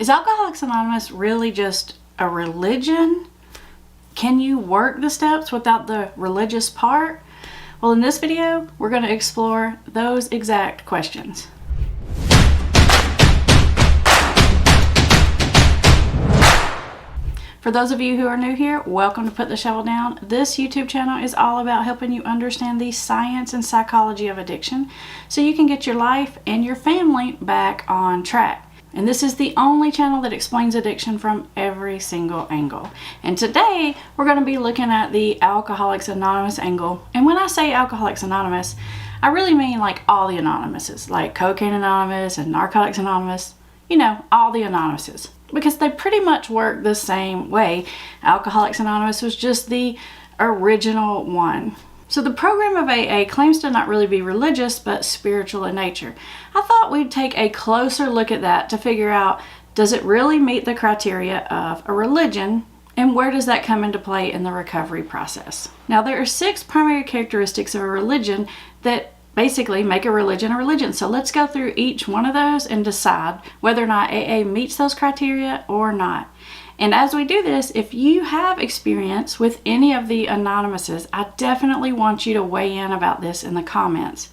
Is Alcoholics Anonymous really just a religion? Can you work the steps without the religious part? Well, in this video, we're going to explore those exact questions. For those of you who are new here, welcome to Put the Shovel Down. This YouTube channel is all about helping you understand the science and psychology of addiction so you can get your life and your family back on track. And this is the only channel that explains addiction from every single angle. And today, we're going to be looking at the Alcoholics Anonymous angle. And when I say Alcoholics Anonymous, I really mean like all the Anonymouses, like Cocaine Anonymous and Narcotics Anonymous, you know, all the Anonymouses. Because they pretty much work the same way. Alcoholics Anonymous was just the original one. So the program of AA claims to not really be religious, but spiritual in nature. I thought we'd take a closer look at that to figure out, does it really meet the criteria of a religion, and where does that come into play in the recovery process? Now, there are 6 primary characteristics of a religion that basically make a religion a religion. So let's go through each one of those and decide whether or not AA meets those criteria or not. And as we do this, if you have experience with any of the Anonymouses, I definitely want you to weigh in about this in the comments.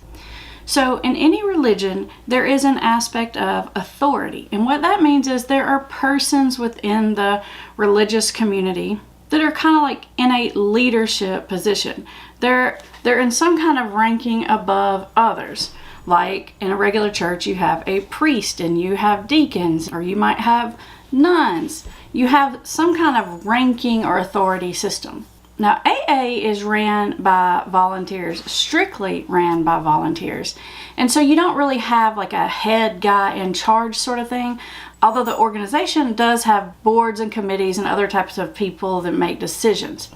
So in any religion, there is an aspect of authority. And what that means is there are persons within the religious community that are kind of like in a leadership position. They're in some kind of ranking above others. Like in a regular church, you have a priest and you have deacons, or you might have nuns. You have some kind of ranking or authority system. Now, AA is ran by volunteers, strictly ran by volunteers. And so you don't really have like a head guy in charge sort of thing. Although the organization does have boards and committees and other types of people that make decisions.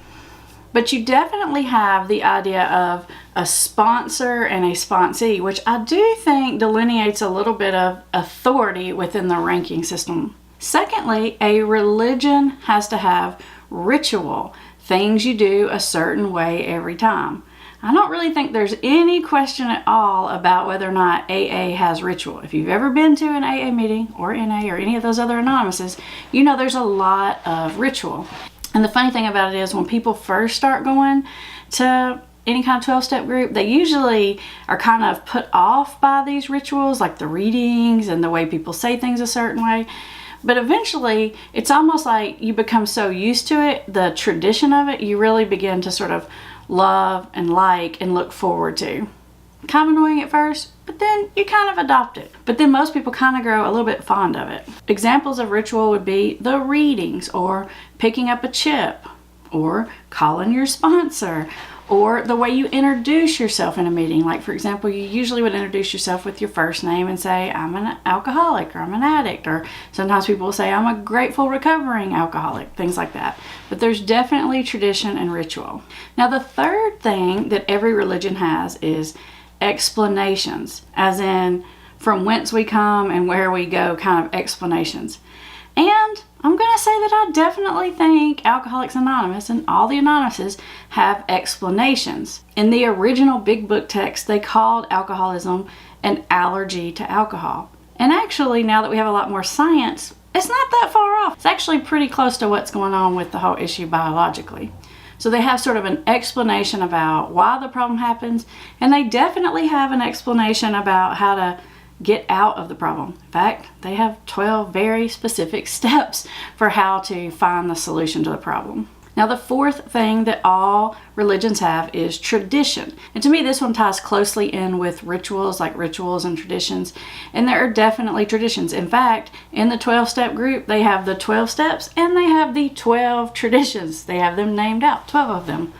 But you definitely have the idea of a sponsor and a sponsee, which I do think delineates a little bit of authority within the ranking system. Secondly, a religion has to have ritual, things you do a certain way every time. I don't really think there's any question at all about whether or not AA has ritual. If you've ever been to an AA meeting or NA or any of those other Anonymouses, you know there's a lot of ritual. And the funny thing about it is when people first start going to any kind of 12-step group, they usually are kind of put off by these rituals, like the readings and the way people say things a certain way. But eventually, it's almost like you become so used to it, the tradition of it, you really begin to sort of love and like and look forward to. Kind of annoying at first, but then you kind of adopt it. But then most people kind of grow a little bit fond of it. Examples of ritual would be the readings, or picking up a chip, or calling your sponsor, or the way you introduce yourself in a meeting. Like, for example, you usually would introduce yourself with your first name and say, I'm an alcoholic, or I'm an addict, or sometimes people will say, I'm a grateful recovering alcoholic, things like that. But there's definitely tradition and ritual. Now, the third thing that every religion has is explanations, as in from whence we come and where we go kind of explanations. And I'm going to say that I definitely think Alcoholics Anonymous and all the Anonymouses have explanations. In the original Big Book text, they called alcoholism an allergy to alcohol. And actually, now that we have a lot more science, it's not that far off. It's actually pretty close to what's going on with the whole issue biologically. So they have sort of an explanation about why the problem happens, and they definitely have an explanation about how to get out of the problem. In fact, they have 12 very specific steps for how to find the solution to the problem. Now, the fourth thing that all religions have is tradition. And to me, this one ties closely in with rituals, like rituals and traditions. And there are definitely traditions. In fact, in the 12-step group, they have the 12 steps and they have the 12 traditions. They have them named out, 12 of them.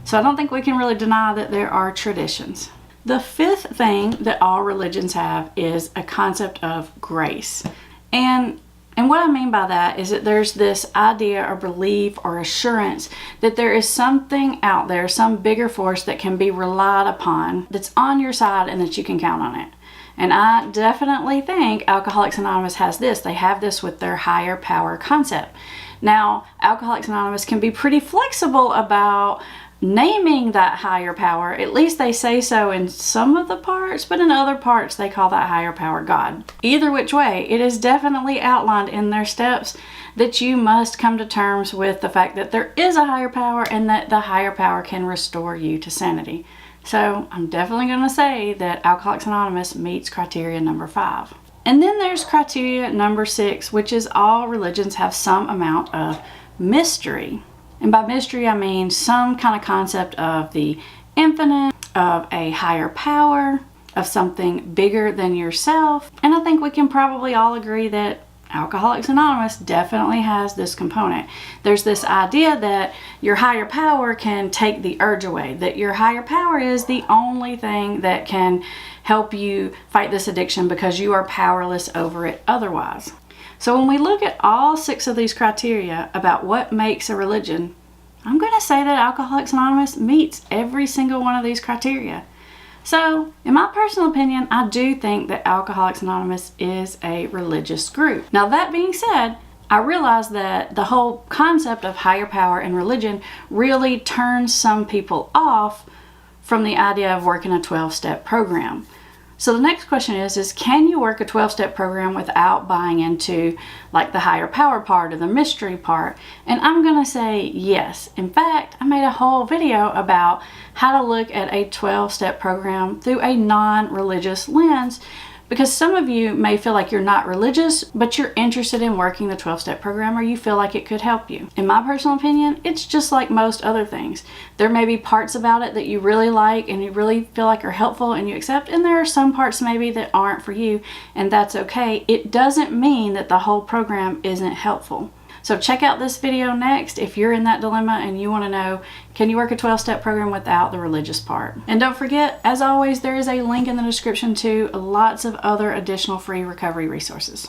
So I don't think we can really deny that there are traditions. The fifth thing that all religions have is a concept of grace. And what I mean by that is that there's this idea or belief or assurance that there is something out there, some bigger force that can be relied upon, that's on your side and that you can count on it. And I definitely think Alcoholics Anonymous has this. They have this with their higher power concept. Now, Alcoholics Anonymous can be pretty flexible about naming that higher power. At least they say so in some of the parts, but in other parts they call that higher power God. Either which way, it is definitely outlined in their steps that you must come to terms with the fact that there is a higher power and that the higher power can restore you to sanity. So I'm definitely going to say that Alcoholics Anonymous meets criteria number 5. And then there's criteria number 6, which is all religions have some amount of mystery. And by mystery, I mean some kind of concept of the infinite, of a higher power, of something bigger than yourself. And I think we can probably all agree that Alcoholics Anonymous definitely has this component. There's this idea that your higher power can take the urge away, that your higher power is the only thing that can help you fight this addiction because you are powerless over it otherwise. So when we look at all 6 of these criteria about what makes a religion, I'm going to say that Alcoholics Anonymous meets every single one of these criteria. So, in my personal opinion, I do think that Alcoholics Anonymous is a religious group. Now, that being said, I realize that the whole concept of higher power and religion really turns some people off from the idea of working a 12-step program. So the next question is can you work a 12-step program without buying into like the higher power part or the mystery part? And I'm going to say yes. In fact, I made a whole video about how to look at a 12-step program through a non-religious lens, because some of you may feel like you're not religious, but you're interested in working the 12-step program, or you feel like it could help you. In my personal opinion, it's just like most other things. There may be parts about it that you really like and you really feel like are helpful and you accept, and there are some parts maybe that aren't for you, and that's okay. It doesn't mean that the whole program isn't helpful. So check out this video next if you're in that dilemma and you want to know, can you work a 12-step program without the religious part? And don't forget, as always, there is a link in the description to lots of other additional free recovery resources.